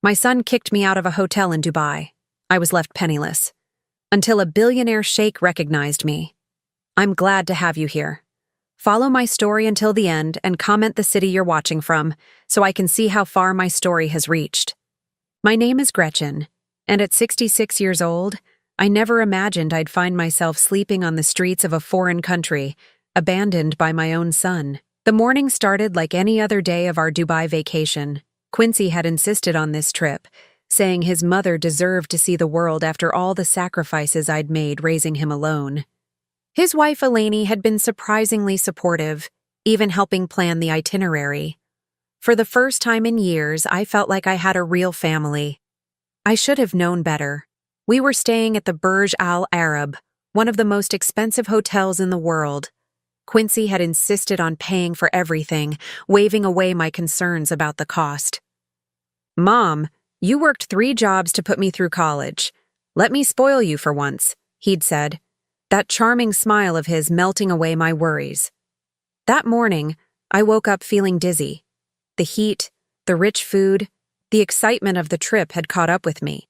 My son kicked me out of a hotel in Dubai. I was left penniless. Until a billionaire sheikh recognized me. I'm glad to have you here. Follow my story until the end and comment the city you're watching from so I can see how far my story has reached. My name is Gretchen, and at 66 years old, I never imagined I'd find myself sleeping on the streets of a foreign country, abandoned by my own son. The morning started like any other day of our Dubai vacation. Quincy had insisted on this trip, saying his mother deserved to see the world after all the sacrifices I'd made raising him alone. His wife Eleni had been surprisingly supportive, even helping plan the itinerary. For the first time in years, I felt like I had a real family. I should have known better. We were staying at the Burj Al Arab, one of the most expensive hotels in the world. Quincy had insisted on paying for everything, waving away my concerns about the cost. "Mom, you worked 3 jobs to put me through college. Let me spoil you for once," he'd said, that charming smile of his melting away my worries. That morning, I woke up feeling dizzy. The heat, the rich food, the excitement of the trip had caught up with me.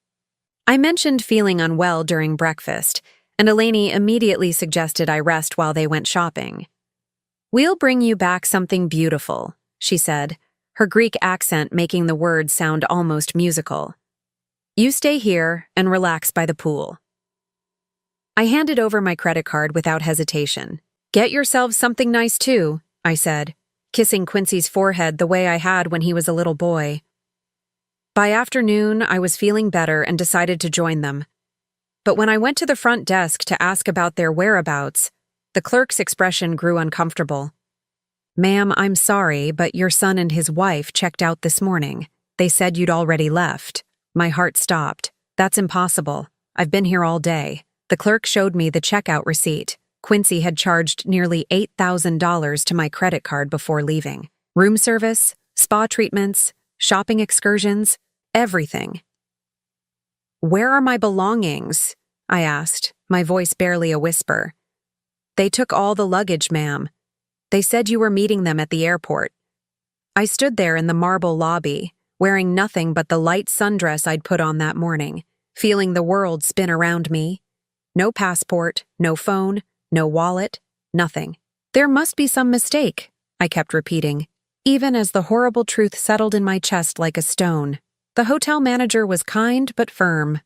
I mentioned feeling unwell during breakfast, and Eleni immediately suggested I rest while they went shopping. "We'll bring you back something beautiful," she said, her Greek accent making the words sound almost musical. "You stay here and relax by the pool." I handed over my credit card without hesitation. "Get yourselves something nice too," I said, kissing Quincy's forehead the way I had when he was a little boy. By afternoon, I was feeling better and decided to join them. But when I went to the front desk to ask about their whereabouts, the clerk's expression grew uncomfortable. "Ma'am, I'm sorry, but your son and his wife checked out this morning. They said you'd already left." My heart stopped. "That's impossible. I've been here all day." The clerk showed me the checkout receipt. Quincy had charged nearly $8,000 to my credit card before leaving. Room service, spa treatments, shopping excursions, everything. "Where are my belongings?" I asked, my voice barely a whisper. "They took all the luggage, ma'am. They said you were meeting them at the airport." I stood there in the marble lobby, wearing nothing but the light sundress I'd put on that morning, feeling the world spin around me. No passport, no phone, no wallet, nothing. "There must be some mistake," I kept repeating, even as the horrible truth settled in my chest like a stone. The hotel manager was kind but firm.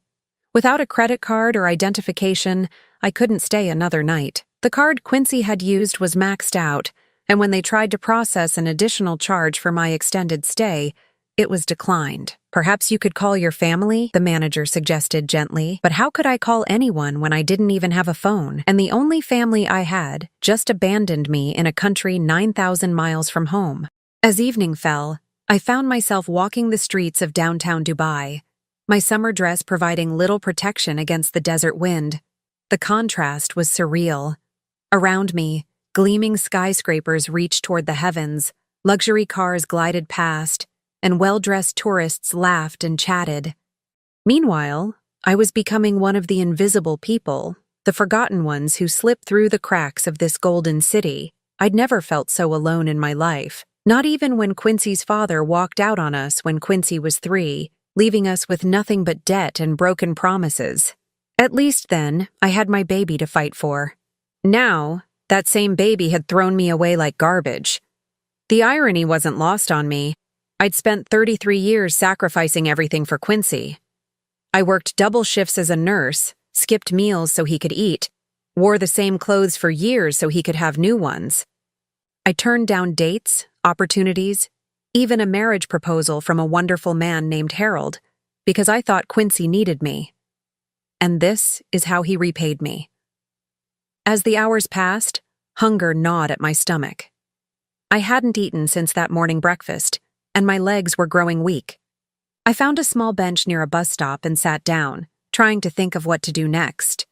Without a credit card or identification, I couldn't stay another night. The card Quincy had used was maxed out, and when they tried to process an additional charge for my extended stay, it was declined. "Perhaps you could call your family," the manager suggested gently, but how could I call anyone when I didn't even have a phone? And the only family I had just abandoned me in a country 9,000 miles from home. As evening fell, I found myself walking the streets of downtown Dubai, my summer dress providing little protection against the desert wind. The contrast was surreal. Around me, gleaming skyscrapers reached toward the heavens, luxury cars glided past, and well-dressed tourists laughed and chatted. Meanwhile, I was becoming one of the invisible people, the forgotten ones who slipped through the cracks of this golden city. I'd never felt so alone in my life, not even when Quincy's father walked out on us when Quincy was 3, leaving us with nothing but debt and broken promises. At least then, I had my baby to fight for. Now, that same baby had thrown me away like garbage. The irony wasn't lost on me. I'd spent 33 years sacrificing everything for Quincy. I worked double shifts as a nurse, skipped meals so he could eat, wore the same clothes for years so he could have new ones. I turned down dates, opportunities, even a marriage proposal from a wonderful man named Harold, because I thought Quincy needed me. And this is how he repaid me. As the hours passed, hunger gnawed at my stomach. I hadn't eaten since that morning breakfast, and my legs were growing weak. I found a small bench near a bus stop and sat down, trying to think of what to do next.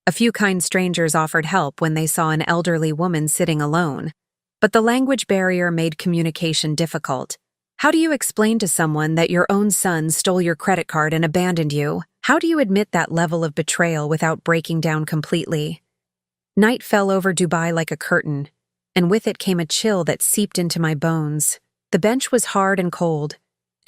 A few kind strangers offered help when they saw an elderly woman sitting alone, but the language barrier made communication difficult. How do you explain to someone that your own son stole your credit card and abandoned you? How do you admit that level of betrayal without breaking down completely? Night fell over Dubai like a curtain, and with it came a chill that seeped into my bones. The bench was hard and cold,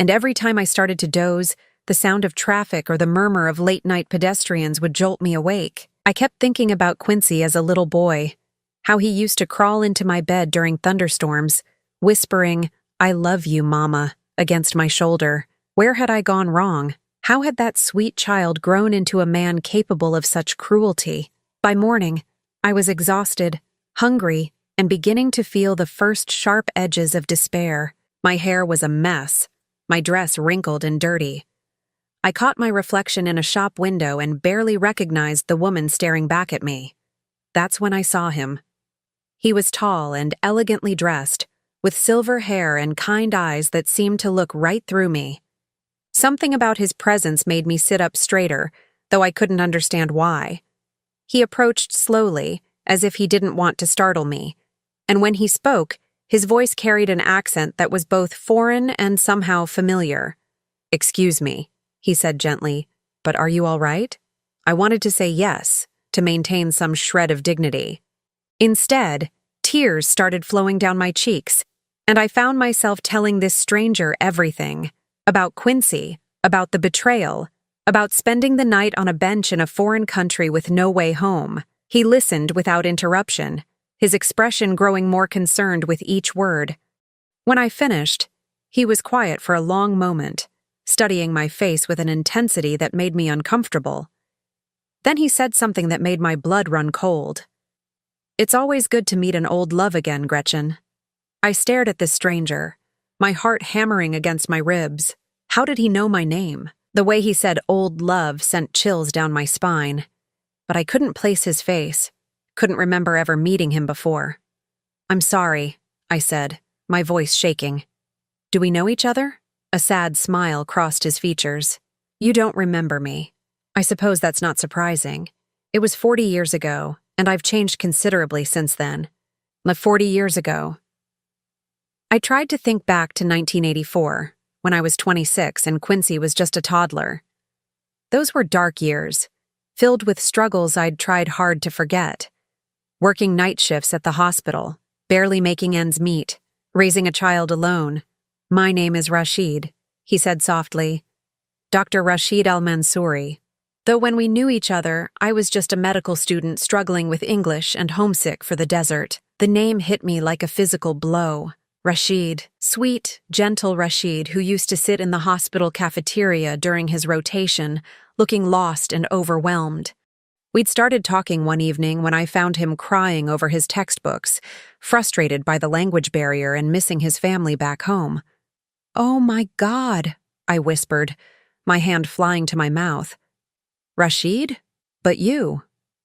and every time I started to doze, the sound of traffic or the murmur of late-night pedestrians would jolt me awake. I kept thinking about Quincy as a little boy, how he used to crawl into my bed during thunderstorms, whispering, "I love you, Mama," against my shoulder. Where had I gone wrong? How had that sweet child grown into a man capable of such cruelty? By morning, I was exhausted, hungry, and beginning to feel the first sharp edges of despair. My hair was a mess, my dress wrinkled and dirty. I caught my reflection in a shop window and barely recognized the woman staring back at me. That's when I saw him. He was tall and elegantly dressed, with silver hair and kind eyes that seemed to look right through me. Something about his presence made me sit up straighter, though I couldn't understand why. He approached slowly, as if he didn't want to startle me, and when he spoke, his voice carried an accent that was both foreign and somehow familiar. "Excuse me," he said gently, "but are you all right?" I wanted to say yes, to maintain some shred of dignity. Instead, tears started flowing down my cheeks, and I found myself telling this stranger everything. About Quincy, about the betrayal, about spending the night on a bench in a foreign country with no way home. He listened without interruption, his expression growing more concerned with each word. When I finished, he was quiet for a long moment, studying my face with an intensity that made me uncomfortable. Then he said something that made my blood run cold. "It's always good to meet an old love again, Gretchen." I stared at this stranger, my heart hammering against my ribs. How did he know my name? The way he said "old love" sent chills down my spine. But I couldn't place his face, couldn't remember ever meeting him before. "I'm sorry," I said, my voice shaking. "Do we know each other?" A sad smile crossed his features. "You don't remember me. I suppose that's not surprising. It was 40 years ago, and I've changed considerably since then. 40 years ago." I tried to think back to 1984, when I was 26 and Quincy was just a toddler. Those were dark years, filled with struggles I'd tried hard to forget. Working night shifts at the hospital, barely making ends meet, raising a child alone. "My name is Rashid," he said softly. "Dr. Rashid Al-Mansouri." Though when we knew each other, I was just a medical student struggling with English and homesick for the desert. The name hit me like a physical blow. Rashid, sweet, gentle Rashid, who used to sit in the hospital cafeteria during his rotation, looking lost and overwhelmed. We'd started talking one evening when I found him crying over his textbooks, frustrated by the language barrier and missing his family back home. "Oh my God," I whispered, my hand flying to my mouth. "Rashid? But you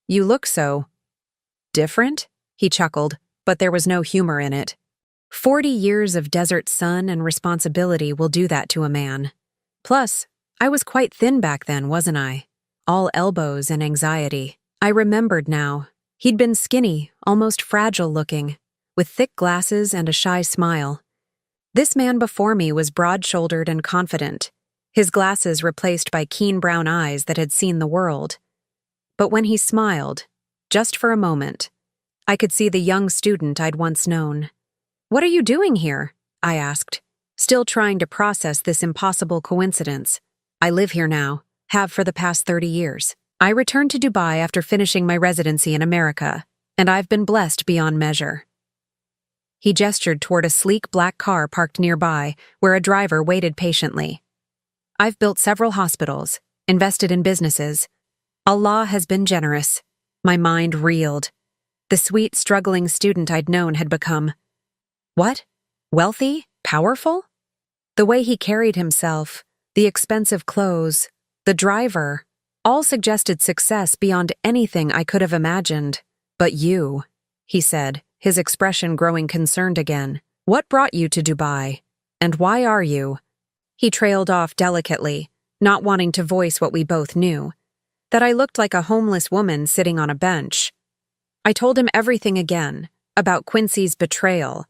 look so different?" He chuckled, but there was no humor in it. 40 years of desert sun and responsibility will do that to a man. Plus, I was quite thin back then, wasn't I? All elbows and anxiety. I remembered now. He'd been skinny, almost fragile-looking, with thick glasses and a shy smile. This man before me was broad-shouldered and confident, his glasses replaced by keen brown eyes that had seen the world. But when he smiled, just for a moment, I could see the young student I'd once known. "What are you doing here?" I asked, still trying to process this impossible coincidence. "I live here now, have for the past 30 years. I returned to Dubai after finishing my residency in America, and I've been blessed beyond measure." He gestured toward a sleek black car parked nearby, where a driver waited patiently. "I've built several hospitals, invested in businesses. Allah has been generous." My mind reeled. The sweet, struggling student I'd known had become... What? Wealthy? Powerful? The way he carried himself, the expensive clothes, the driver, all suggested success beyond anything I could have imagined. "But you," he said, his expression growing concerned again. "What brought you to Dubai? And why are you?" He trailed off delicately, not wanting to voice what we both knew, that I looked like a homeless woman sitting on a bench. I told him everything again, about Quincy's betrayal,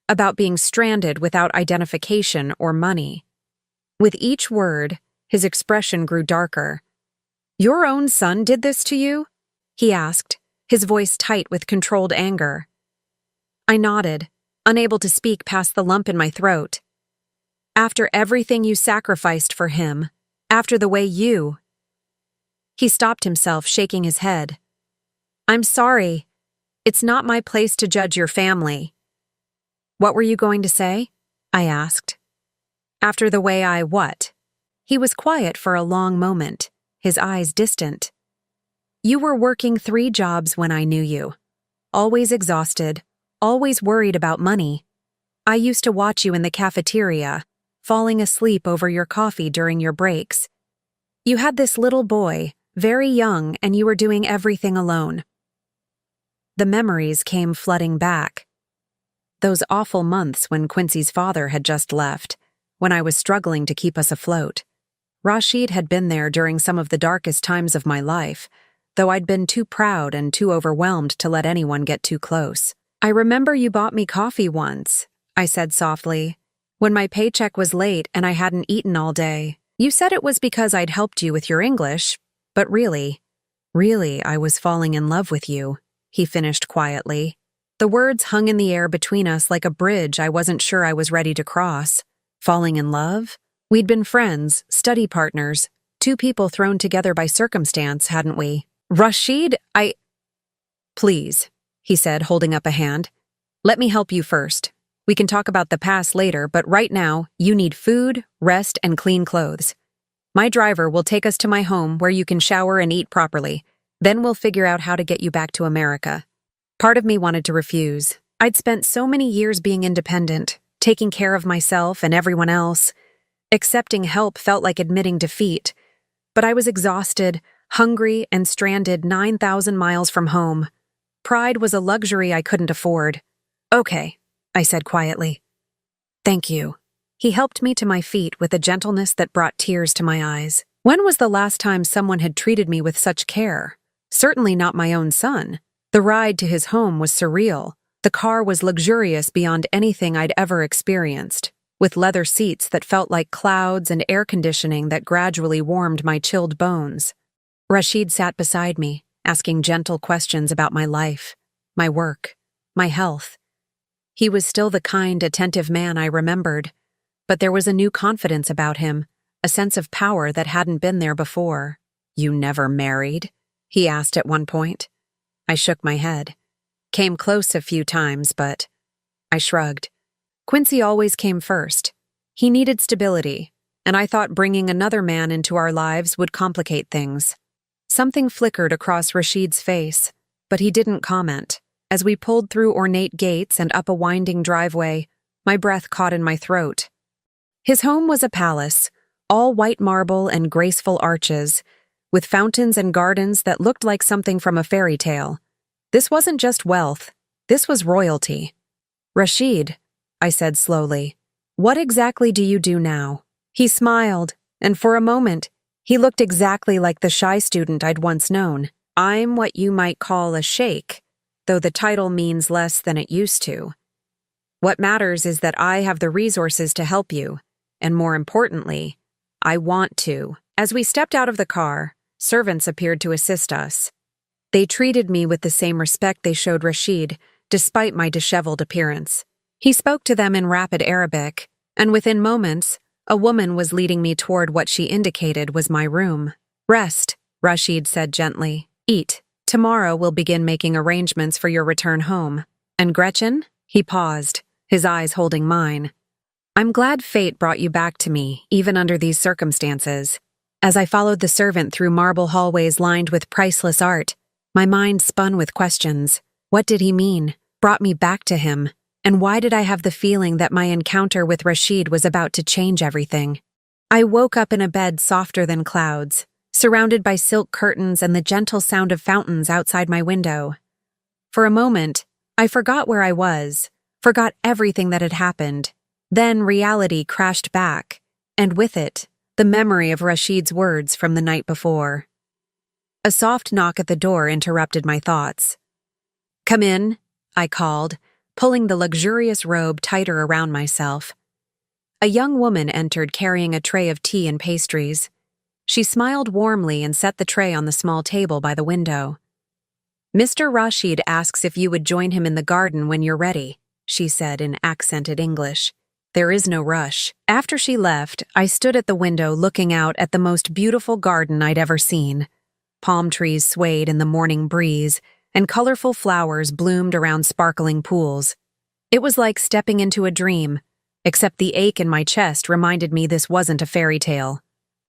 about being stranded without identification or money. With each word, his expression grew darker. "Your own son did this to you?" he asked, his voice tight with controlled anger. I nodded, unable to speak past the lump in my throat. After everything you sacrificed for him, after the way you— He stopped himself, shaking his head. I'm sorry. It's not my place to judge your family. What were you going to say? I asked. After the way I what? He was quiet for a long moment, his eyes distant. You were working 3 jobs when I knew you. Always exhausted, always worried about money. I used to watch you in the cafeteria, falling asleep over your coffee during your breaks. You had this little boy, very young, and you were doing everything alone. The memories came flooding back. Those awful months when Quincy's father had just left, when I was struggling to keep us afloat. Rashid had been there during some of the darkest times of my life, though I'd been too proud and too overwhelmed to let anyone get too close. I remember you bought me coffee once, I said softly, when my paycheck was late and I hadn't eaten all day. You said it was because I'd helped you with your English, but really, I was falling in love with you, he finished quietly. The words hung in the air between us like a bridge I wasn't sure I was ready to cross. Falling in love? We'd been friends, study partners, 2 people thrown together by circumstance, hadn't we? Rashid, Please, he said, holding up a hand. Let me help you first. We can talk about the past later, but right now, you need food, rest, and clean clothes. My driver will take us to my home where you can shower and eat properly. Then we'll figure out how to get you back to America. Part of me wanted to refuse. I'd spent so many years being independent, taking care of myself and everyone else. Accepting help felt like admitting defeat. But I was exhausted, hungry, and stranded 9,000 miles from home. Pride was a luxury I couldn't afford. Okay, I said quietly. Thank you. He helped me to my feet with a gentleness that brought tears to my eyes. When was the last time someone had treated me with such care? Certainly not my own son. The ride to his home was surreal. The car was luxurious beyond anything I'd ever experienced, with leather seats that felt like clouds and air conditioning that gradually warmed my chilled bones. Rashid sat beside me, asking gentle questions about my life, my work, my health. He was still the kind, attentive man I remembered, but there was a new confidence about him, a sense of power that hadn't been there before. You never married? He asked at one point. I shook my head. Came close a few times, but I shrugged. Quincy always came first. He needed stability, and I thought bringing another man into our lives would complicate things. Something flickered across Rashid's face, but he didn't comment. As we pulled through ornate gates and up a winding driveway, my breath caught in my throat. His home was a palace, all white marble and graceful arches, with fountains and gardens that looked like something from a fairy tale. This wasn't just wealth, this was royalty. Rashid, I said slowly, what exactly do you do now? He smiled, and for a moment, he looked exactly like the shy student I'd once known. I'm what you might call a sheikh, though the title means less than it used to. What matters is that I have the resources to help you, and more importantly, I want to. As we stepped out of the car, servants appeared to assist us. They treated me with the same respect they showed Rashid, despite my disheveled appearance. He spoke to them in rapid Arabic, and within moments, a woman was leading me toward what she indicated was my room. Rest, Rashid said gently. Eat. Tomorrow we'll begin making arrangements for your return home. And Gretchen? He paused, his eyes holding mine. I'm glad fate brought you back to me, even under these circumstances. As I followed the servant through marble hallways lined with priceless art, my mind spun with questions. What did he mean? Brought me back to him? And why did I have the feeling that my encounter with Rashid was about to change everything? I woke up in a bed softer than clouds, surrounded by silk curtains and the gentle sound of fountains outside my window. For a moment, I forgot where I was, forgot everything that had happened. Then reality crashed back, and with it, the memory of Rashid's words from the night before. A soft knock at the door interrupted my thoughts. Come in, I called, pulling the luxurious robe tighter around myself. A young woman entered carrying a tray of tea and pastries. She smiled warmly and set the tray on the small table by the window. Mr. Rashid asks if you would join him in the garden when you're ready, she said in accented English. There is no rush. After she left, I stood at the window looking out at the most beautiful garden I'd ever seen. Palm trees swayed in the morning breeze, and colorful flowers bloomed around sparkling pools. It was like stepping into a dream, except the ache in my chest reminded me this wasn't a fairy tale.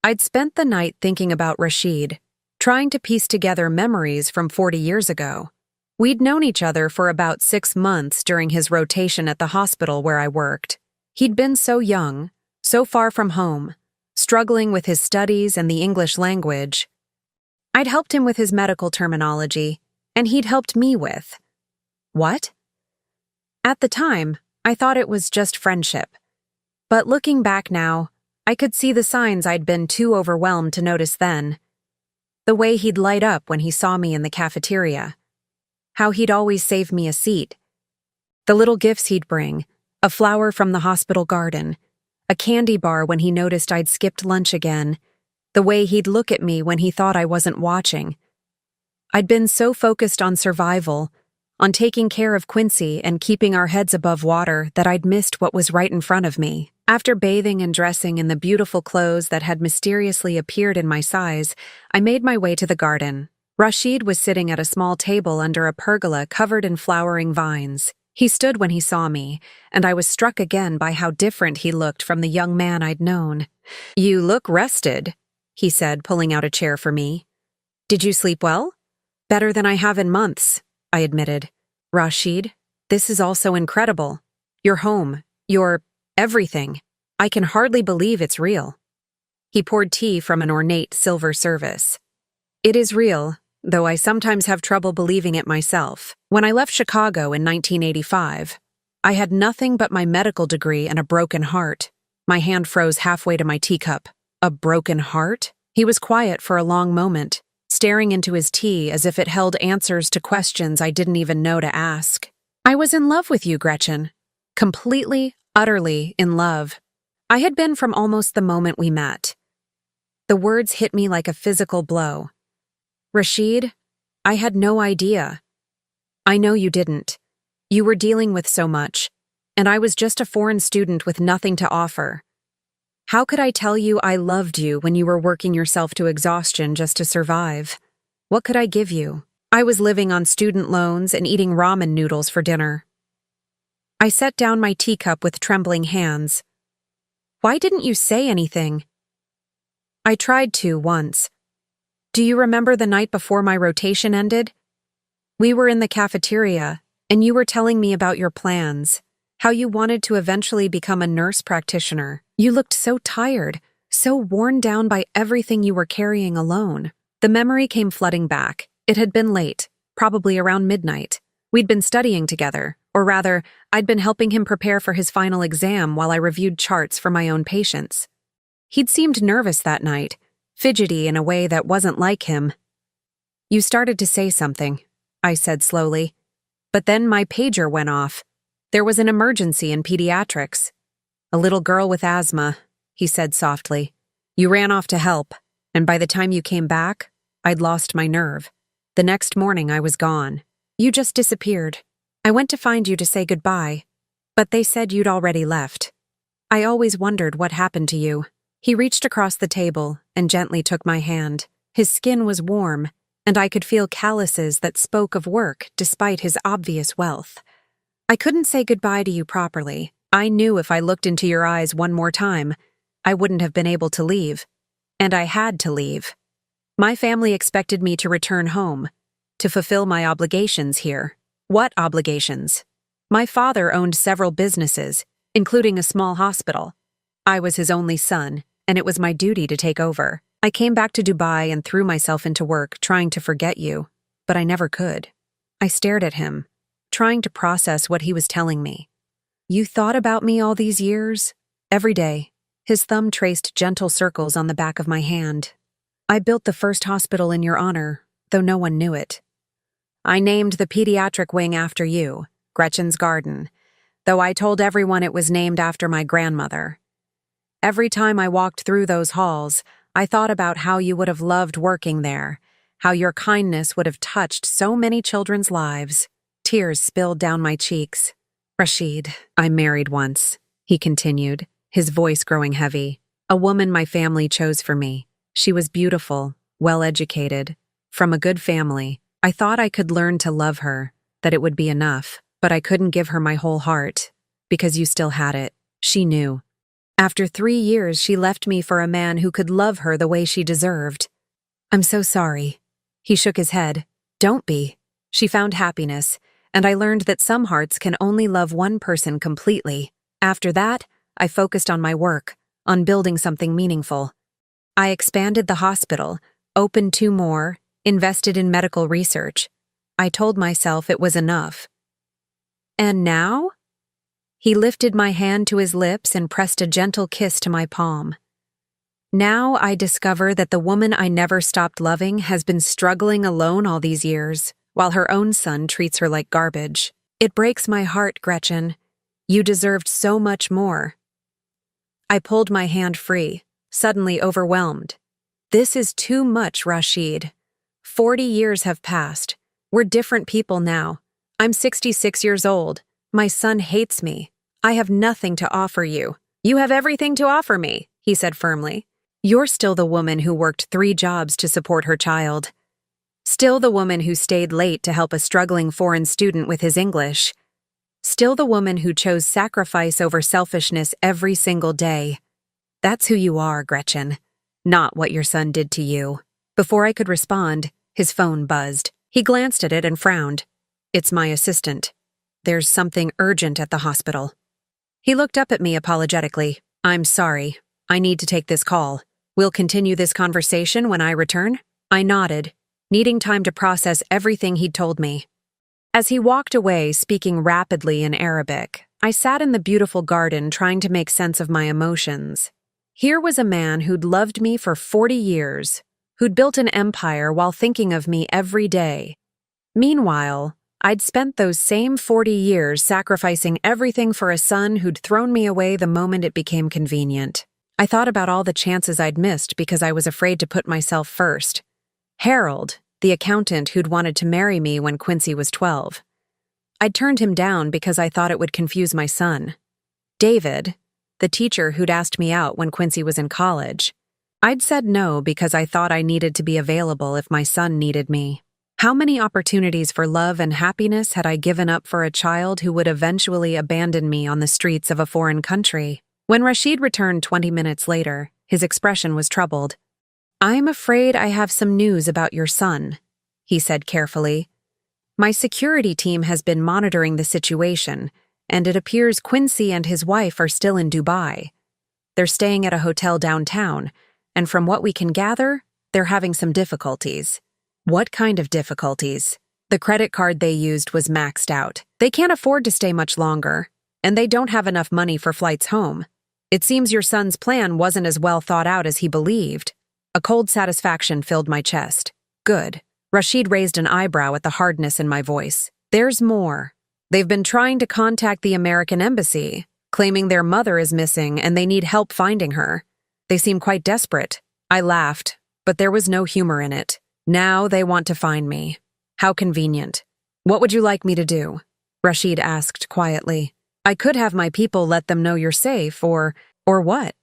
I'd spent the night thinking about Rashid, trying to piece together memories from 40 years ago. We'd known each other for about 6 months during his rotation at the hospital where I worked. He'd been so young, so far from home, struggling with his studies and the English language. I'd helped him with his medical terminology, and he'd helped me with. What? At the time, I thought it was just friendship. But looking back now, I could see the signs I'd been too overwhelmed to notice then. The way he'd light up when he saw me in the cafeteria. How he'd always save me a seat. The little gifts he'd bring, a flower from the hospital garden, a candy bar when he noticed I'd skipped lunch again, the way he'd look at me when he thought I wasn't watching. I'd been so focused on survival, on taking care of Quincy and keeping our heads above water that I'd missed what was right in front of me. After bathing and dressing in the beautiful clothes that had mysteriously appeared in my size, I made my way to the garden. Rashid was sitting at a small table under a pergola covered in flowering vines. He stood when he saw me, and I was struck again by how different he looked from the young man I'd known. "You look rested," he said, pulling out a chair for me. "Did you sleep well?" "Better than I have in months," I admitted. "Rashid, this is all so incredible. Your home, your everything. I can hardly believe it's real." He poured tea from an ornate silver service. "It is real, though I sometimes have trouble believing it myself. When I left Chicago in 1985, I had nothing but my medical degree and a broken heart." My hand froze halfway to my teacup. A broken heart? He was quiet for a long moment, staring into his tea as if it held answers to questions I didn't even know to ask. "I was in love with you, Gretchen. Completely, utterly in love. I had been from almost the moment we met." The words hit me like a physical blow. "Rashid, I had no idea." "I know you didn't. You were dealing with so much, and I was just a foreign student with nothing to offer. How could I tell you I loved you when you were working yourself to exhaustion just to survive? What could I give you? I was living on student loans and eating ramen noodles for dinner." I set down my teacup with trembling hands. "Why didn't you say anything?" "I tried to once. Do you remember the night before my rotation ended? We were in the cafeteria, and you were telling me about your plans, how you wanted to eventually become a nurse practitioner. You looked so tired, so worn down by everything you were carrying alone." The memory came flooding back. It had been late, probably around midnight. We'd been studying together, or rather, I'd been helping him prepare for his final exam while I reviewed charts for my own patients. He'd seemed nervous that night, fidgety in a way that wasn't like him. "You started to say something," I said slowly. "But then my pager went off. There was an emergency in pediatrics. A little girl with asthma," he said softly. "You ran off to help, and by the time you came back, I'd lost my nerve. The next morning I was gone. You just disappeared. I went to find you to say goodbye, but they said you'd already left. I always wondered what happened to you." He reached across the table and gently took my hand. His skin was warm, and I could feel calluses that spoke of work despite his obvious wealth. "I couldn't say goodbye to you properly. I knew if I looked into your eyes one more time, I wouldn't have been able to leave. And I had to leave. My family expected me to return home, to fulfill my obligations here." "What obligations?" "My father owned several businesses, including a small hospital. I was his only son, and it was my duty to take over. I came back to Dubai and threw myself into work, trying to forget you, but I never could." I stared at him, trying to process what he was telling me. "You thought about me all these years?" "Every day." His thumb traced gentle circles on the back of my hand. "I built the first hospital in your honor, though no one knew it. I named the pediatric wing after you, Gretchen's Garden, though I told everyone it was named after my grandmother. Every time I walked through those halls, I thought about how you would have loved working there, how your kindness would have touched so many children's lives." Tears spilled down my cheeks. "Rashid, I married once," he continued, his voice growing heavy. A woman my family chose for me. She was beautiful, well-educated, from a good family. I thought I could learn to love her, that it would be enough, but I couldn't give her my whole heart, because you still had it. She knew. After 3 years, she left me for a man who could love her the way she deserved. I'm so sorry. He shook his head. Don't be. She found happiness, and I learned that some hearts can only love one person completely. After that, I focused on my work, on building something meaningful. I expanded the hospital, opened 2 more, invested in medical research. I told myself it was enough. And now? He lifted my hand to his lips and pressed a gentle kiss to my palm. Now I discover that the woman I never stopped loving has been struggling alone all these years, while her own son treats her like garbage. It breaks my heart, Gretchen. You deserved so much more. I pulled my hand free, suddenly overwhelmed. This is too much, Rashid. 40 years have passed. We're different people now. I'm 66 years old. My son hates me. I have nothing to offer you. You have everything to offer me, he said firmly. You're still the woman who worked 3 jobs to support her child. Still the woman who stayed late to help a struggling foreign student with his English. Still the woman who chose sacrifice over selfishness every single day. That's who you are, Gretchen. Not what your son did to you. Before I could respond, his phone buzzed. He glanced at it and frowned. It's my assistant. There's something urgent at the hospital. He looked up at me apologetically. I'm sorry. I need to take this call. We'll continue this conversation when I return? I nodded, needing time to process everything he'd told me. As he walked away, speaking rapidly in Arabic, I sat in the beautiful garden trying to make sense of my emotions. Here was a man who'd loved me for 40 years, who'd built an empire while thinking of me every day. Meanwhile, I'd spent those same 40 years sacrificing everything for a son who'd thrown me away the moment it became convenient. I thought about all the chances I'd missed because I was afraid to put myself first. Harold, the accountant who'd wanted to marry me when Quincy was 12. I'd turned him down because I thought it would confuse my son. David, the teacher who'd asked me out when Quincy was in college. I'd said no because I thought I needed to be available if my son needed me. How many opportunities for love and happiness had I given up for a child who would eventually abandon me on the streets of a foreign country? When Rashid returned 20 minutes later, his expression was troubled. I'm afraid I have some news about your son, he said carefully. My security team has been monitoring the situation, and it appears Quincy and his wife are still in Dubai. They're staying at a hotel downtown, and from what we can gather, they're having some difficulties. What kind of difficulties? The credit card they used was maxed out. They can't afford to stay much longer, and they don't have enough money for flights home. It seems your son's plan wasn't as well thought out as he believed. A cold satisfaction filled my chest. Good. Rashid raised an eyebrow at the hardness in my voice. There's more. They've been trying to contact the American embassy, claiming their mother is missing and they need help finding her. They seem quite desperate. I laughed, but there was no humor in it. Now they want to find me. How convenient. What would you like me to do? Rashid asked quietly. I could have my people let them know you're safe, or what?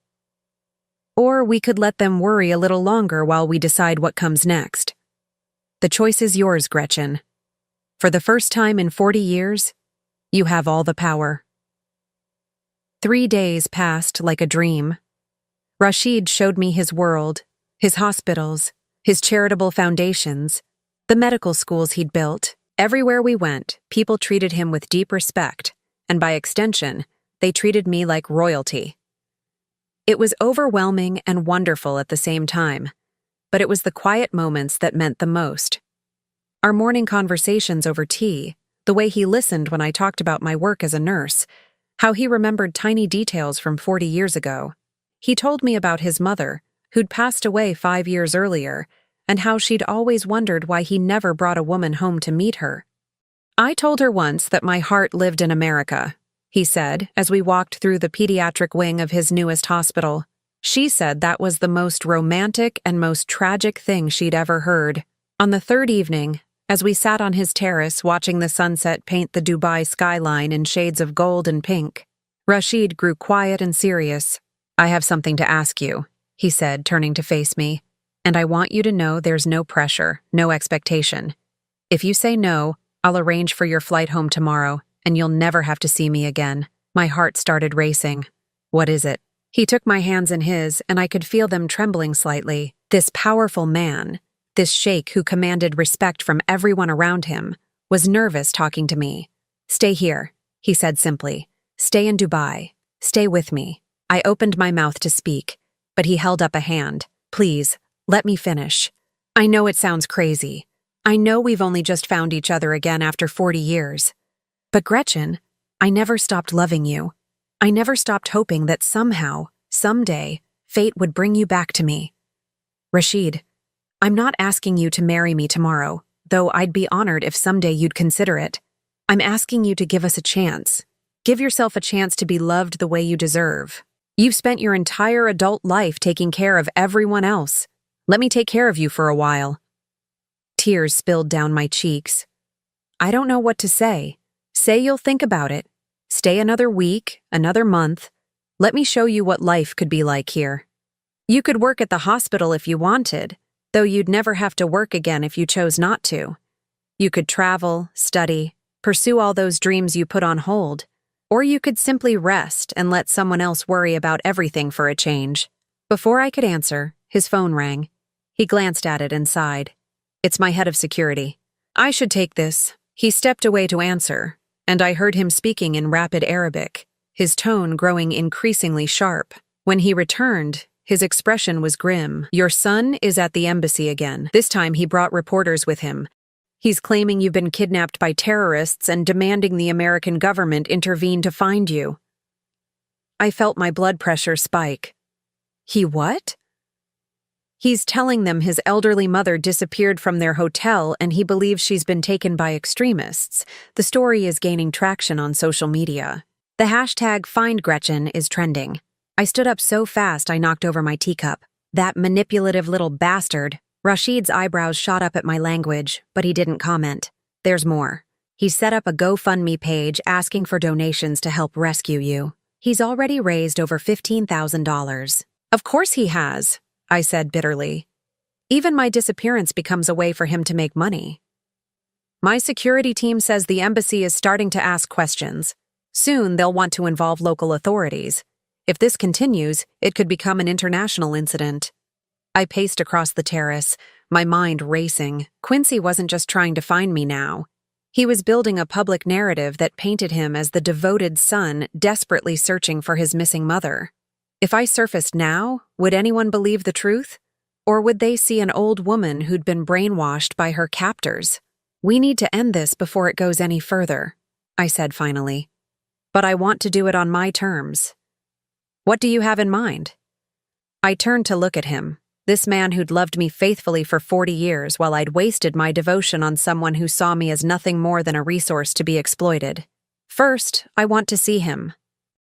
Or we could let them worry a little longer while we decide what comes next. The choice is yours, Gretchen. For the first time in 40 years, you have all the power. 3 days passed like a dream. Rashid showed me his world, his hospitals, his charitable foundations, the medical schools he'd built. Everywhere we went, people treated him with deep respect, and by extension, they treated me like royalty. It was overwhelming and wonderful at the same time, but it was the quiet moments that meant the most. Our morning conversations over tea, the way he listened when I talked about my work as a nurse, how he remembered tiny details from 40 years ago. He told me about his mother, who'd passed away 5 years earlier, and how she'd always wondered why he never brought a woman home to meet her. I told her once that my heart lived in America, he said, as we walked through the pediatric wing of his newest hospital. She said that was the most romantic and most tragic thing she'd ever heard. On the 3rd evening, as we sat on his terrace watching the sunset paint the Dubai skyline in shades of gold and pink, Rashid grew quiet and serious. "I have something to ask you," he said, turning to face me. "And I want you to know there's no pressure, no expectation. If you say no, I'll arrange for your flight home tomorrow, and you'll never have to see me again." My heart started racing. "What is it?" He took my hands in his, and I could feel them trembling slightly. This powerful man, this sheikh who commanded respect from everyone around him, was nervous talking to me. "Stay here," he said simply. "Stay in Dubai. Stay with me." I opened my mouth to speak, but he held up a hand. "Please, let me finish. I know it sounds crazy. I know we've only just found each other again after 40 years. But Gretchen, I never stopped loving you. I never stopped hoping that somehow, someday, fate would bring you back to me. Rashid, I'm not asking you to marry me tomorrow, though I'd be honored if someday you'd consider it. I'm asking you to give us a chance. Give yourself a chance to be loved the way you deserve. You've spent your entire adult life taking care of everyone else. Let me take care of you for a while." Tears spilled down my cheeks. "I don't know what to say. Say you'll think about it. Stay another week, another month. Let me show you what life could be like here. You could work at the hospital if you wanted, though you'd never have to work again if you chose not to. You could travel, study, pursue all those dreams you put on hold, or you could simply rest and let someone else worry about everything for a change." Before I could answer, his phone rang. He glanced at it and sighed. "It's my head of security. I should take this." He stepped away to answer, and I heard him speaking in rapid Arabic, his tone growing increasingly sharp. When he returned, his expression was grim. "Your son is at the embassy again. This time he brought reporters with him. He's claiming you've been kidnapped by terrorists and demanding the American government intervene to find you." I felt my blood pressure spike. "He what?" "He's telling them his elderly mother disappeared from their hotel and he believes she's been taken by extremists. The story is gaining traction on social media. The hashtag #FindGretchen is trending." I stood up so fast I knocked over my teacup. "That manipulative little bastard." Rashid's eyebrows shot up at my language, but he didn't comment. "There's more. He set up a GoFundMe page asking for donations to help rescue you. He's already raised over $15,000. "Of course he has," I said bitterly. "Even my disappearance becomes a way for him to make money." "My security team says the embassy is starting to ask questions. Soon they'll want to involve local authorities. If this continues, it could become an international incident." I paced across the terrace, my mind racing. Quincy wasn't just trying to find me now. He was building a public narrative that painted him as the devoted son desperately searching for his missing mother. If I surfaced now, would anyone believe the truth? Or would they see an old woman who'd been brainwashed by her captors? "We need to end this before it goes any further," I said finally. "But I want to do it on my terms." "What do you have in mind?" I turned to look at him. This man who'd loved me faithfully for 40 years while I'd wasted my devotion on someone who saw me as nothing more than a resource to be exploited. "First, I want to see him.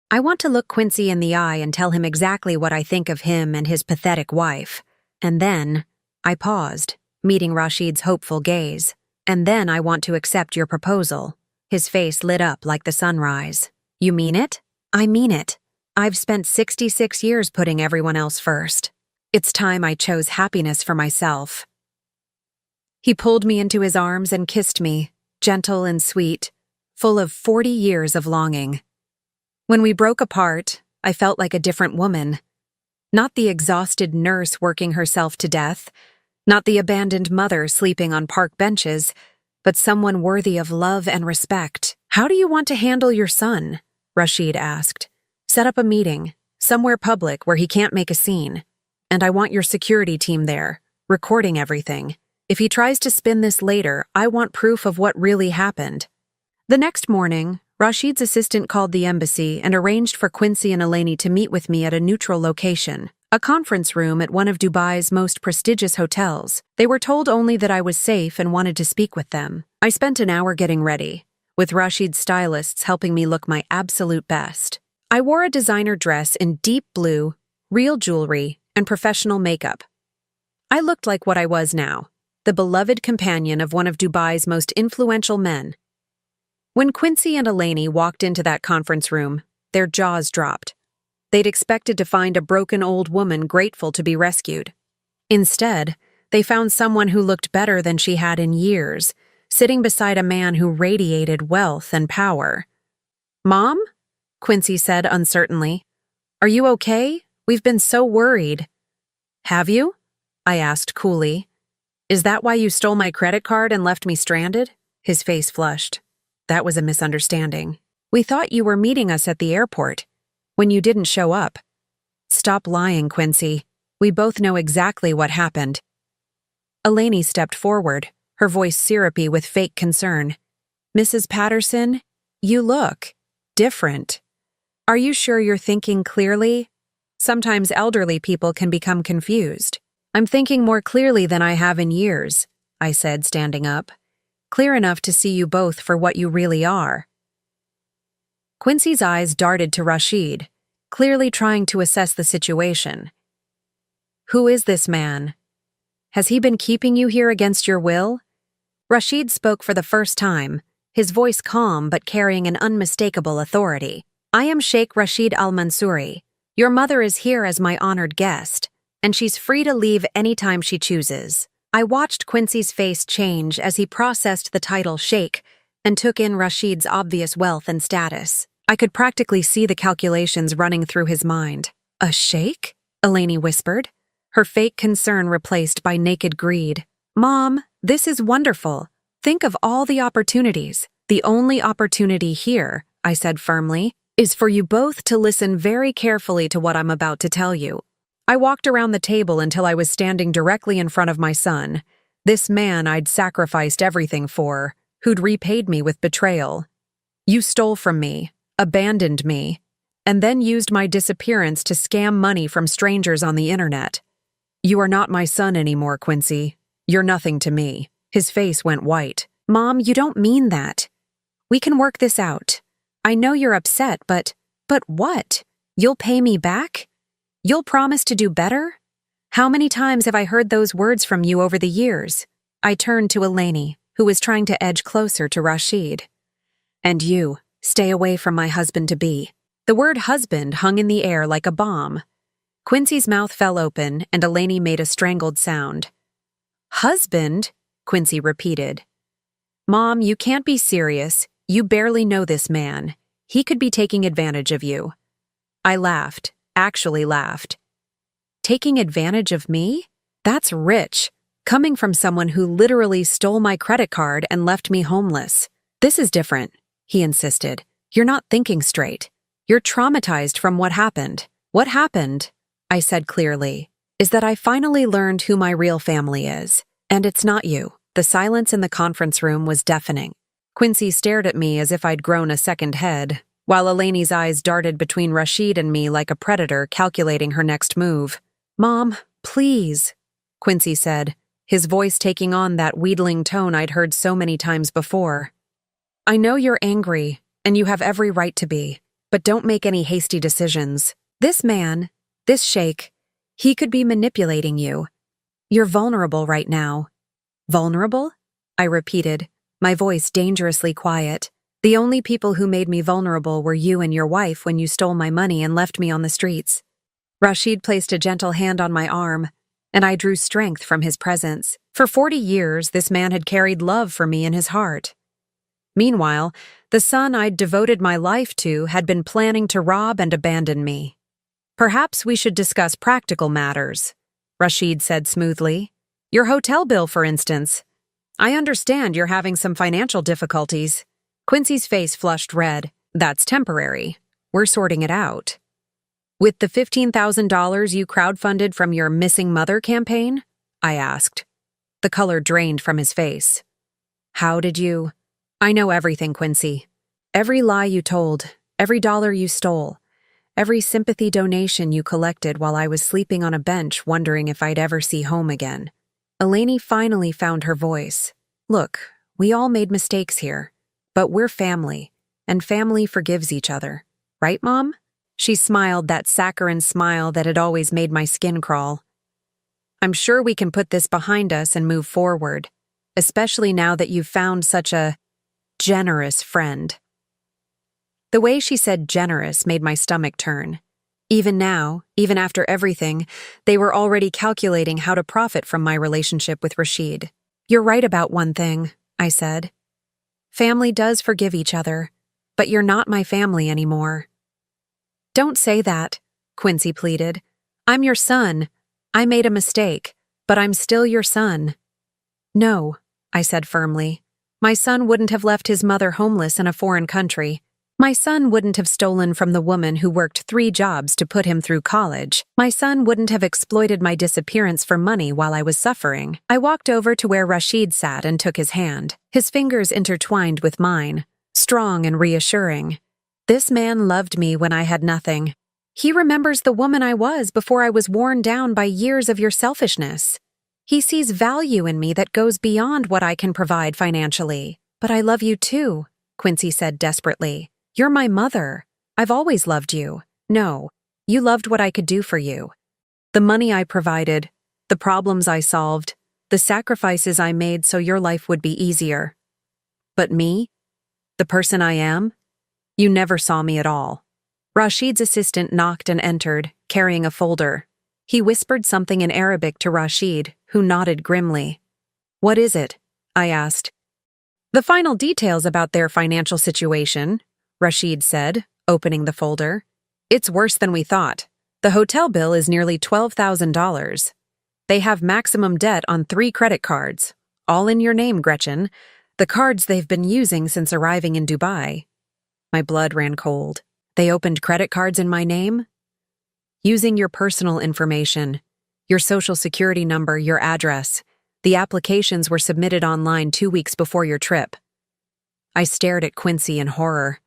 I want to look Quincy in the eye and tell him exactly what I think of him and his pathetic wife. And then," I paused, meeting Rashid's hopeful gaze, "and then I want to accept your proposal." His face lit up like the sunrise. "You mean it?" "I mean it. I've spent 66 years putting everyone else first. It's time I chose happiness for myself." He pulled me into his arms and kissed me, gentle and sweet, full of 40 years of longing. When we broke apart, I felt like a different woman. Not the exhausted nurse working herself to death, not the abandoned mother sleeping on park benches, but someone worthy of love and respect. "How do you want to handle your son?" Rashid asked. "Set up a meeting, somewhere public where he can't make a scene. And I want your security team there, recording everything. If he tries to spin this later, I want proof of what really happened." The next morning, Rashid's assistant called the embassy and arranged for Quincy and Eleni to meet with me at a neutral location, a conference room at one of Dubai's most prestigious hotels. They were told only that I was safe and wanted to speak with them. I spent an hour getting ready, with Rashid's stylists helping me look my absolute best. I wore a designer dress in deep blue, real jewelry, and professional makeup. I looked like what I was now, the beloved companion of one of Dubai's most influential men. When Quincy and Eleni walked into that conference room, Their jaws dropped. They'd expected to find a broken old woman grateful to be rescued. Instead, they found someone who looked better than she had in years, sitting beside a man who radiated wealth and power. "Mom?" Quincy said uncertainly. "Are you okay? We've been so worried." "Have you?" I asked coolly. "Is that why you stole my credit card and left me stranded?" His face flushed. "That was a misunderstanding. We thought you were meeting us at the airport. When you didn't show up." "Stop lying, Quincy. We both know exactly what happened." Eleni stepped forward, her voice syrupy with fake concern. "Mrs. Patterson, you look different. Are you sure you're thinking clearly? Sometimes elderly people can become confused." "I'm thinking more clearly than I have in years," I said, standing up. "Clear enough to see you both for what you really are." Quincy's eyes darted to Rashid, clearly trying to assess the situation. "Who is this man? Has he been keeping you here against your will?" Rashid spoke for the first time, his voice calm but carrying an unmistakable authority. "I am Sheikh Rashid al-Mansouri. Your mother is here as my honored guest, and she's free to leave anytime she chooses." I watched Quincy's face change as he processed the title sheikh and took in Rashid's obvious wealth and status. I could practically see the calculations running through his mind. "A sheikh?" Eleni whispered, her fake concern replaced by naked greed. "Mom, this is wonderful. Think of all the opportunities. The only opportunity here," I said firmly, "is for you both to listen very carefully to what I'm about to tell you." I walked around the table until I was standing directly in front of my son, this man I'd sacrificed everything for, who'd repaid me with betrayal. "You stole from me, abandoned me, and then used my disappearance to scam money from strangers on the internet. You are not my son anymore, Quincy. You're nothing to me." His face went white. "Mom, you don't mean that. We can work this out. I know you're upset, but what? You'll pay me back? You'll promise to do better? How many times have I heard those words from you over the years?" I turned to Eleni, who was trying to edge closer to Rashid. "And you, stay away from my husband-to-be." The word husband hung in the air like a bomb. Quincy's mouth fell open, and Eleni made a strangled sound. "Husband?" Quincy repeated. "Mom, you can't be serious. You barely know this man. He could be taking advantage of you." I laughed, actually laughed. "Taking advantage of me? That's rich, coming from someone who literally stole my credit card and left me homeless." "This is different," he insisted. "You're not thinking straight. You're traumatized from what happened." "What happened," I said clearly, "is that I finally learned who my real family is. And it's not you." The silence in the conference room was deafening. Quincy stared at me as if I'd grown a second head, while Eleni's eyes darted between Rashid and me like a predator calculating her next move. "Mom, please," Quincy said, his voice taking on that wheedling tone I'd heard so many times before. "I know you're angry, and you have every right to be, but don't make any hasty decisions. This man, this sheikh, he could be manipulating you. You're vulnerable right now." "Vulnerable?" I repeated, my voice dangerously quiet. "The only people who made me vulnerable were you and your wife when you stole my money and left me on the streets." Rashid placed a gentle hand on my arm, and I drew strength from his presence. For 40 years, this man had carried love for me in his heart. Meanwhile, the son I'd devoted my life to had been planning to rob and abandon me. "Perhaps we should discuss practical matters," Rashid said smoothly. "Your hotel bill, for instance. I understand you're having some financial difficulties." Quincy's face flushed red. "That's temporary. We're sorting it out." "With the $15,000 you crowdfunded from your Missing Mother campaign?" I asked. The color drained from his face. "How did you—" "I know everything, Quincy. Every lie you told, every dollar you stole, every sympathy donation you collected while I was sleeping on a bench wondering if I'd ever see home again." Eleni finally found her voice. "Look, we all made mistakes here, but we're family, and family forgives each other. Right, Mom?" She smiled that saccharine smile that had always made my skin crawl. "I'm sure we can put this behind us and move forward, especially now that you've found such a generous friend." The way she said generous made my stomach turn. Even now, even after everything, they were already calculating how to profit from my relationship with Rashid. "You're right about one thing," I said. "Family does forgive each other, but you're not my family anymore." "Don't say that," Quincy pleaded. "I'm your son. I made a mistake, but I'm still your son." "No," I said firmly. "My son wouldn't have left his mother homeless in a foreign country. My son wouldn't have stolen from the woman who worked 3 jobs to put him through college. My son wouldn't have exploited my disappearance for money while I was suffering." I walked over to where Rashid sat and took his hand. His fingers intertwined with mine, strong and reassuring. This man loved me when I had nothing. He remembers the woman I was before I was worn down by years of your selfishness. He sees value in me that goes beyond what I can provide financially. "But I love you too," Quincy said desperately. "You're my mother. I've always loved you. No, you loved what I could do for you. The money I provided, the problems I solved, the sacrifices I made so your life would be easier. But me, the person I am, you never saw me at all." Rashid's assistant knocked and entered, carrying a folder. He whispered something in Arabic to Rashid, who nodded grimly. "What is it?" I asked. "The final details about their financial situation," Rashid said, opening the folder. "It's worse than we thought. The hotel bill is nearly $12,000. They have maximum debt on 3 credit cards, all in your name, Gretchen, the cards they've been using since arriving in Dubai." My blood ran cold. "They opened credit cards in my name?" "Using your personal information, your social security number, your address. The applications were submitted online 2 weeks before your trip." I stared at Quincy in horror.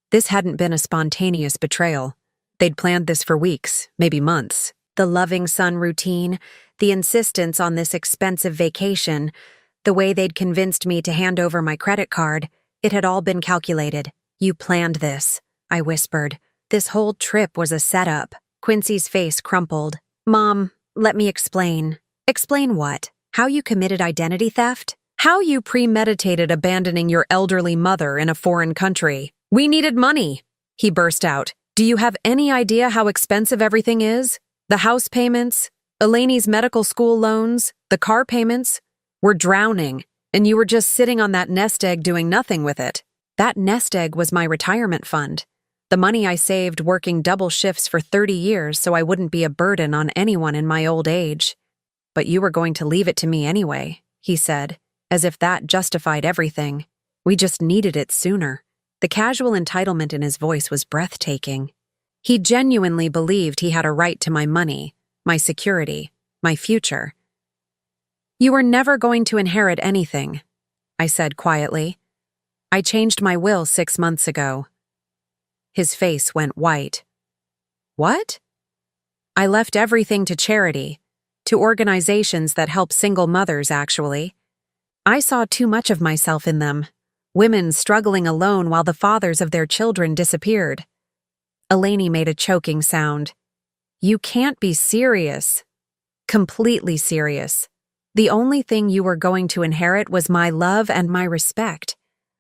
This hadn't been a spontaneous betrayal. They'd planned this for weeks, maybe months. The loving son routine, the insistence on this expensive vacation, the way they'd convinced me to hand over my credit card, it had all been calculated. "You planned this," I whispered. "This whole trip was a setup." Quincy's face crumpled. "Mom, let me explain." "Explain what? How you committed identity theft? How you premeditated abandoning your elderly mother in a foreign country? We needed money," he burst out. "Do you have any idea how expensive everything is? The house payments, Elaine's medical school loans, the car payments. We're drowning, and you were just sitting on that nest egg doing nothing with it. That nest egg was my retirement fund. The money I saved working double shifts for 30 years so I wouldn't be a burden on anyone in my old age. But you were going to leave it to me anyway," he said, as if that justified everything. "We just needed it sooner." The casual entitlement in his voice was breathtaking. He genuinely believed he had a right to my money, my security, my future. "You were never going to inherit anything," I said quietly. "I changed my will 6 months ago." His face went white. "What?" "I left everything to charity, to organizations that help single mothers, actually. I saw too much of myself in them. Women struggling alone while the fathers of their children disappeared." Elaine made a choking sound. "You can't be serious." "Completely serious. The only thing you were going to inherit was my love and my respect.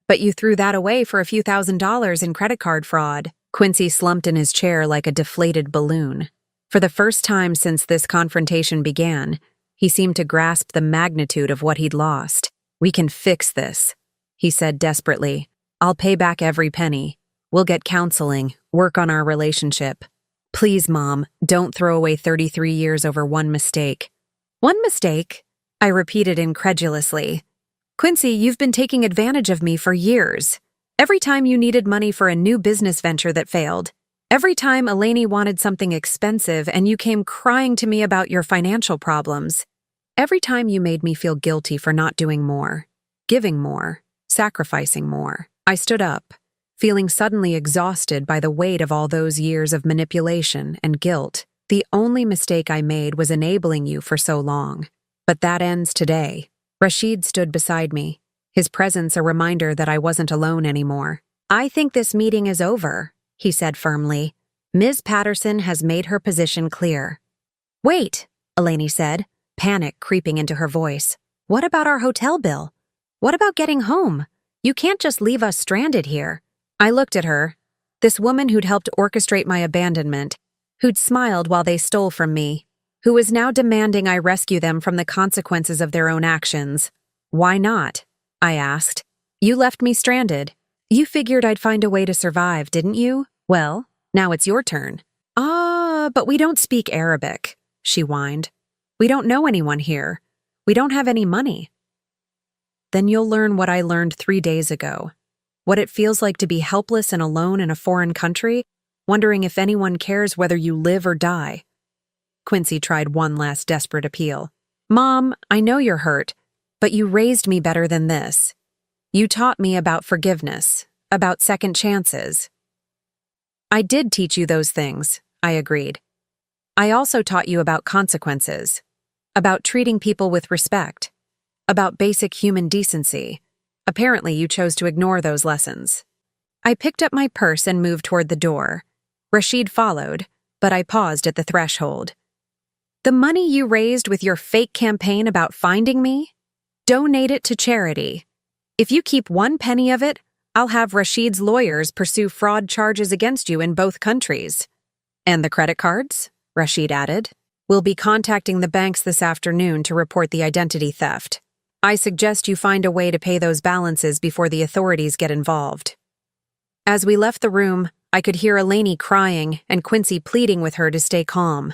But you threw that away for a few $1,000s in credit card fraud." Quincy slumped in his chair like a deflated balloon. For the first time since this confrontation began, he seemed to grasp the magnitude of what he'd lost. "We can fix this," he said desperately. "I'll pay back every penny. We'll get counseling, work on our relationship. Please, Mom, don't throw away 33 years over one mistake." "One mistake?" I repeated incredulously. "Quincy, you've been taking advantage of me for years. Every time you needed money for a new business venture that failed. Every time Elaine wanted something expensive and you came crying to me about your financial problems. Every time you made me feel guilty for not doing more, giving more, sacrificing more." I stood up, feeling suddenly exhausted by the weight of all those years of manipulation and guilt. "The only mistake I made was enabling you for so long. But that ends today." Rashid stood beside me, his presence a reminder that I wasn't alone anymore. "I think this meeting is over," he said firmly. "Ms. Patterson has made her position clear." "Wait," Elaine said, panic creeping into her voice. "What about our hotel bill? What about getting home? You can't just leave us stranded here." I looked at her, This woman who'd helped orchestrate my abandonment, who'd smiled while they stole from me, who was now demanding I rescue them from the consequences of their own actions. Why not? I asked. You left me stranded. You figured I'd find a way to survive, didn't you? Well, now it's your turn. But we don't speak Arabic, she whined. We don't know anyone here. We don't have any money. Then you'll learn what I learned 3 days ago. What it feels like to be helpless and alone in a foreign country, wondering if anyone cares whether you live or die. Quincy tried one last desperate appeal. Mom, I know you're hurt, but you raised me better than this. You taught me about forgiveness, about second chances. I did teach you those things, I agreed. I also taught you about consequences, about treating people with respect, about basic human decency. Apparently, you chose to ignore those lessons. I picked up my purse and moved toward the door. Rashid followed, but I paused at the threshold. The money you raised with your fake campaign about finding me? Donate it to charity. If you keep 1 penny of it, I'll have Rashid's lawyers pursue fraud charges against you in both countries. And the credit cards? Rashid added. We'll be contacting the banks this afternoon to report the identity theft. I suggest you find a way to pay those balances before the authorities get involved. As we left the room, I could hear Eleni crying and Quincy pleading with her to stay calm.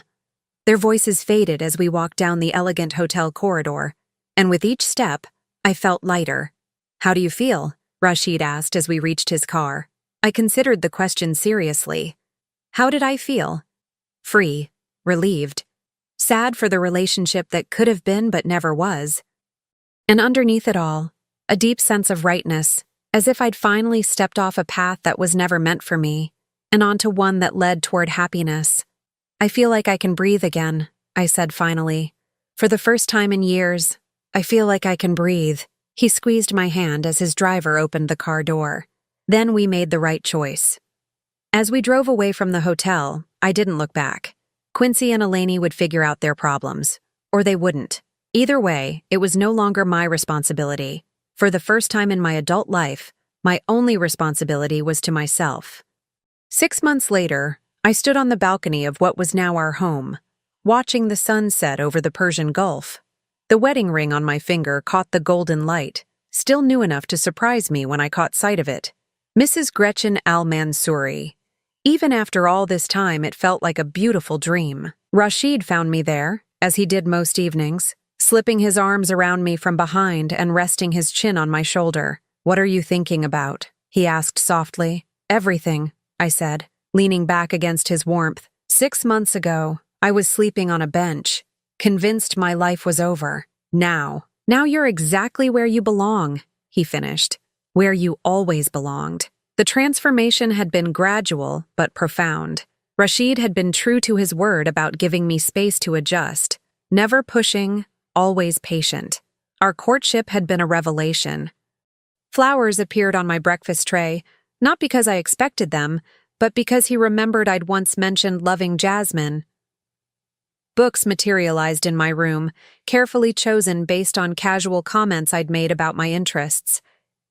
Their voices faded as we walked down the elegant hotel corridor, and with each step, I felt lighter. How do you feel? Rashid asked as we reached his car. I considered the question seriously. How did I feel? Free, relieved, sad for the relationship that could have been but never was. And underneath it all, a deep sense of rightness, as if I'd finally stepped off a path that was never meant for me, and onto one that led toward happiness. I feel like I can breathe again, I said finally. For the first time in years, I feel like I can breathe. He squeezed my hand as his driver opened the car door. Then we made the right choice. As we drove away from the hotel, I didn't look back. Quincy and Eleni would figure out their problems, or they wouldn't. Either way, it was no longer my responsibility. For the first time in my adult life, my only responsibility was to myself. 6 months later, I stood on the balcony of what was now our home, watching the sun set over the Persian Gulf. The wedding ring on my finger caught the golden light, still new enough to surprise me when I caught sight of it. Mrs. Gretchen Al-Mansouri. Even after all this time, it felt like a beautiful dream. Rashid found me there, as he did most evenings, slipping his arms around me from behind and resting his chin on my shoulder. What are you thinking about? He asked softly. Everything, I said, leaning back against his warmth. 6 months ago, I was sleeping on a bench, convinced my life was over. Now you're exactly where you belong, he finished, where you always belonged. The transformation had been gradual but profound. Rashid had been true to his word about giving me space to adjust, never pushing, always patient. Our courtship had been a revelation. Flowers appeared on my breakfast tray, not because I expected them, but because he remembered I'd once mentioned loving jasmine. Books materialized in my room, carefully chosen based on casual comments I'd made about my interests.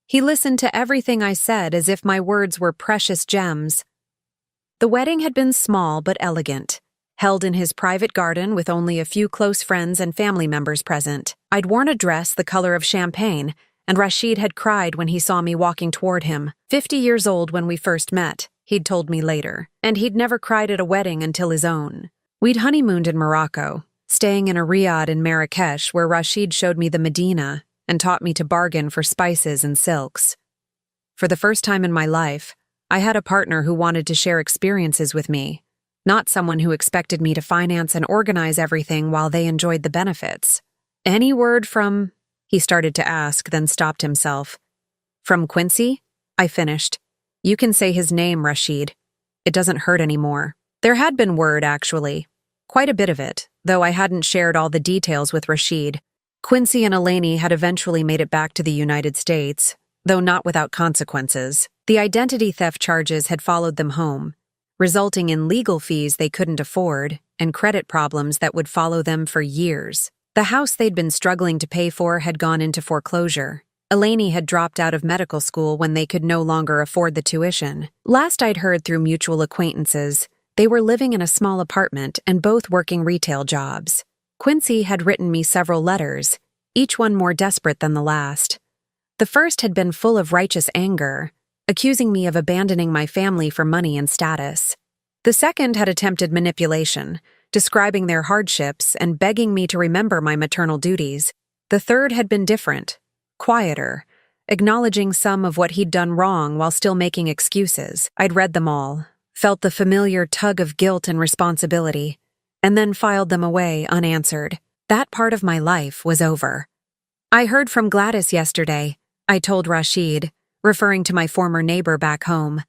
He listened to everything I said as if my words were precious gems. The wedding had been small but elegant, held in his private garden with only a few close friends and family members present. I'd worn a dress the color of champagne, and Rashid had cried when he saw me walking toward him. 50 years old when we first met, he'd told me later, and he'd never cried at a wedding until his own. We'd honeymooned in Morocco, staying in a riad in Marrakesh where Rashid showed me the Medina and taught me to bargain for spices and silks. For the first time in my life, I had a partner who wanted to share experiences with me, not someone who expected me to finance and organize everything while they enjoyed the benefits. Any word from... He started to ask, then stopped himself. From Quincy? I finished. You can say his name, Rashid. It doesn't hurt anymore. There had been word, actually. Quite a bit of it, though I hadn't shared all the details with Rashid. Quincy and Eleni had eventually made it back to the United States, though not without consequences. The identity theft charges had followed them home, resulting in legal fees they couldn't afford and credit problems that would follow them for years. The house they'd been struggling to pay for had gone into foreclosure. Eleni had dropped out of medical school when they could no longer afford the tuition. Last I'd heard through mutual acquaintances, they were living in a small apartment and both working retail jobs. Quincy had written me several letters, each one more desperate than the last. The first had been full of righteous anger, accusing me of abandoning my family for money and status. The second had attempted manipulation, describing their hardships and begging me to remember my maternal duties. The third had been different, quieter, acknowledging some of what he'd done wrong while still making excuses. I'd read them all, felt the familiar tug of guilt and responsibility, and then filed them away unanswered. That part of my life was over. I heard from Gladys yesterday, I told Rashid, referring to my former neighbor back home.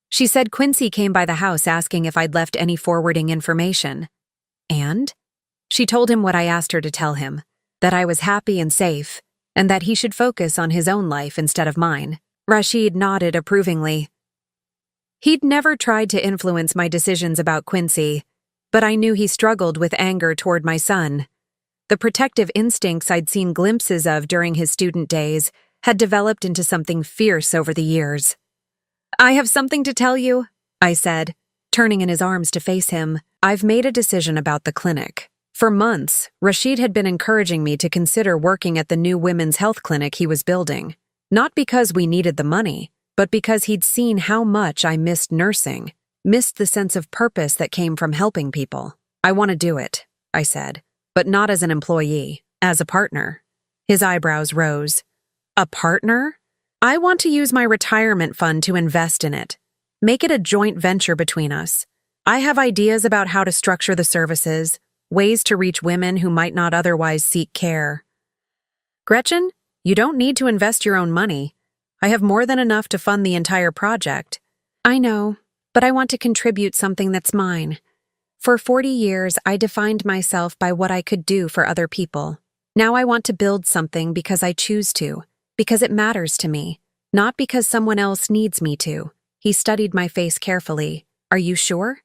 She said Quincy came by the house asking if I'd left any forwarding information. And? She told him what I asked her to tell him, that I was happy and safe, and that he should focus on his own life instead of mine. Rashid nodded approvingly. He'd never tried to influence my decisions about Quincy, but I knew he struggled with anger toward my son. The protective instincts I'd seen glimpses of during his student days had developed into something fierce over the years. I have something to tell you, I said, turning in his arms to face him. I've made a decision about the clinic. For months, Rashid had been encouraging me to consider working at the new women's health clinic he was building. Not because we needed the money, but because he'd seen how much I missed nursing, missed the sense of purpose that came from helping people. I want to do it, I said, but not as an employee, as a partner. His eyebrows rose. A partner? I want to use my retirement fund to invest in it. Make it a joint venture between us. I have ideas about how to structure the services, ways to reach women who might not otherwise seek care. Gretchen, you don't need to invest your own money. I have more than enough to fund the entire project. I know, but I want to contribute something that's mine. For 40 years, I defined myself by what I could do for other people. Now I want to build something because I choose to, because it matters to me, not because someone else needs me to. He studied my face carefully. Are you sure?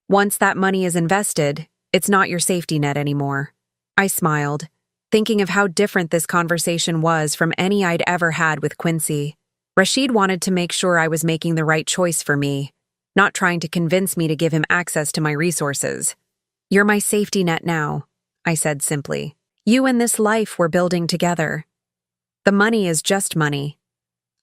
Once that money is invested, it's not your safety net anymore. I smiled, thinking of how different this conversation was from any I'd ever had with Quincy. Rashid wanted to make sure I was making the right choice for me, not trying to convince me to give him access to my resources. You're my safety net now, I said simply. You and this life we're building together. The money is just money.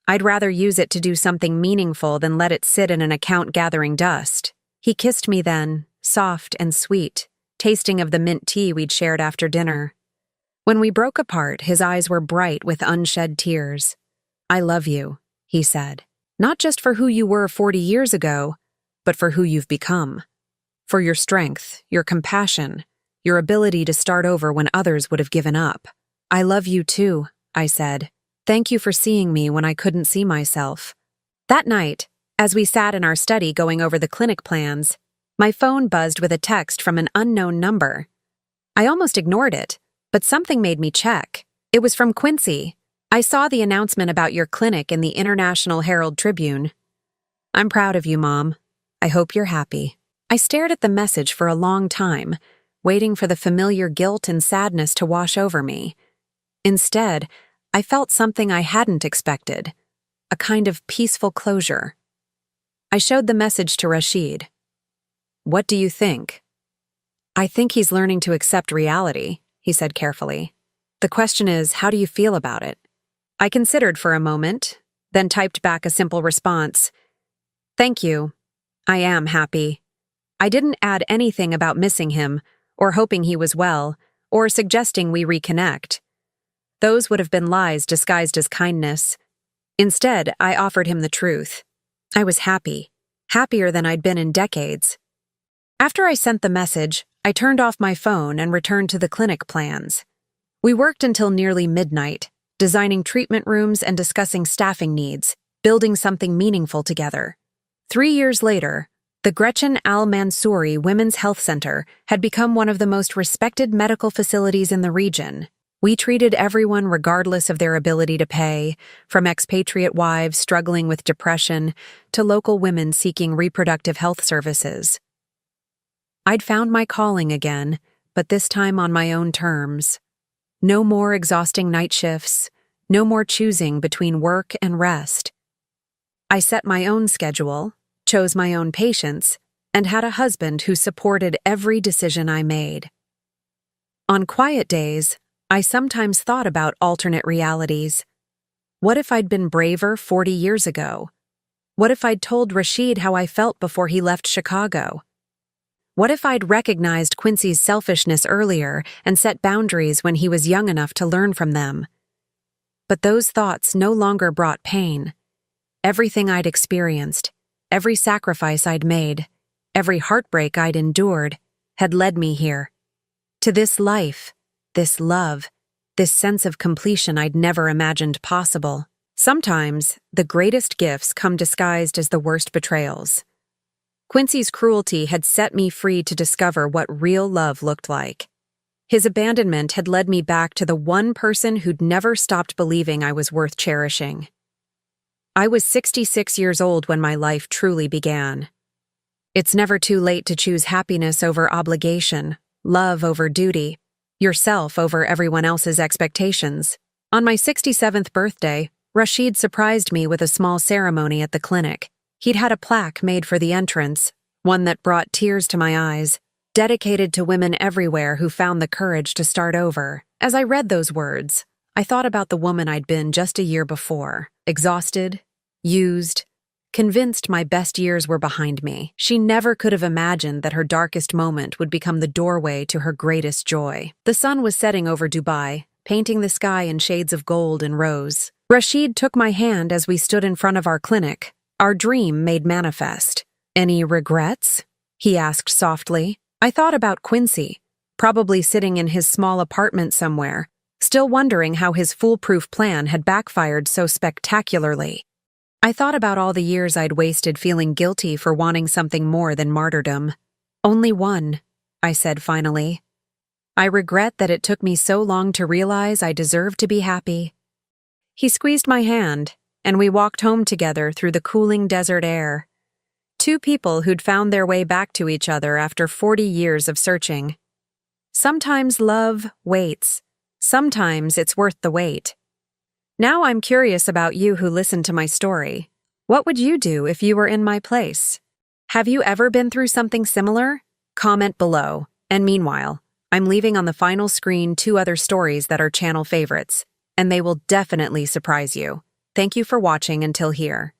I'd rather use it to do something meaningful than let it sit in an account gathering dust. He kissed me then, soft and sweet, tasting of the mint tea we'd shared after dinner. When we broke apart, his eyes were bright with unshed tears. I love you, he said, not just for who you were 40 years ago, but for who you've become. For your strength, your compassion, your ability to start over when others would have given up. I love you too, I said. Thank you for seeing me when I couldn't see myself. That night, as we sat in our study going over the clinic plans, my phone buzzed with a text from an unknown number. I almost ignored it, but something made me check. It was from Quincy. I saw the announcement about your clinic in the International Herald Tribune. I'm proud of you, Mom. I hope you're happy. I stared at the message for a long time, waiting for the familiar guilt and sadness to wash over me. Instead, I felt something I hadn't expected, a kind of peaceful closure. I showed the message to Rashid. What do you think? I think he's learning to accept reality, he said carefully. The question is, how do you feel about it? I considered for a moment, then typed back a simple response. Thank you. I am happy. I didn't add anything about missing him, or hoping he was well, or suggesting we reconnect. Those would have been lies disguised as kindness. Instead, I offered him the truth. I was happy, happier than I'd been in decades. After I sent the message, I turned off my phone and returned to the clinic plans. We worked until nearly midnight, designing treatment rooms and discussing staffing needs, building something meaningful together. 3 years later, the Gretchen Al-Mansouri Women's Health Center had become one of the most respected medical facilities in the region. We treated everyone regardless of their ability to pay, from expatriate wives struggling with depression to local women seeking reproductive health services. I'd found my calling again, but this time on my own terms. No more exhausting night shifts, No more choosing between work and rest. I set my own schedule, chose my own patience, and had a husband who supported every decision I made. On quiet days, I sometimes thought about alternate realities. What if I'd been braver 40 years ago? What if I'd told Rashid how I felt before he left Chicago? What if I'd recognized Quincy's selfishness earlier and set boundaries when he was young enough to learn from them? But those thoughts no longer brought pain. Everything I'd experienced, every sacrifice I'd made, every heartbreak I'd endured, had led me here. To this life, this love, this sense of completion I'd never imagined possible. Sometimes, the greatest gifts come disguised as the worst betrayals. Quincy's cruelty had set me free to discover what real love looked like. His abandonment had led me back to the one person who'd never stopped believing I was worth cherishing. I was 66 years old when my life truly began. It's never too late to choose happiness over obligation, love over duty, yourself over everyone else's expectations. On my 67th birthday, Rashid surprised me with a small ceremony at the clinic. He'd had a plaque made for the entrance, one that brought tears to my eyes, dedicated to women everywhere who found the courage to start over. As I read those words, I thought about the woman I'd been just a year before, exhausted, used, convinced my best years were behind me. She never could have imagined that her darkest moment would become the doorway to her greatest joy. The sun was setting over Dubai, painting the sky in shades of gold and rose. Rashid took my hand as we stood in front of our clinic, our dream made manifest. "Any regrets?" he asked softly. I thought about Quincy, probably sitting in his small apartment somewhere, still wondering how his foolproof plan had backfired so spectacularly. I thought about all the years I'd wasted feeling guilty for wanting something more than martyrdom. "Only one," I said finally. "I regret that it took me so long to realize I deserved to be happy." He squeezed my hand, and we walked home together through the cooling desert air. Two people who'd found their way back to each other after 40 years of searching. Sometimes love waits. Sometimes it's worth the wait. Now I'm curious about you who listened to my story. What would you do if you were in my place? Have you ever been through something similar? Comment below. And meanwhile, I'm leaving on the final screen 2 other stories that are channel favorites, and they will definitely surprise you. Thank you for watching until here.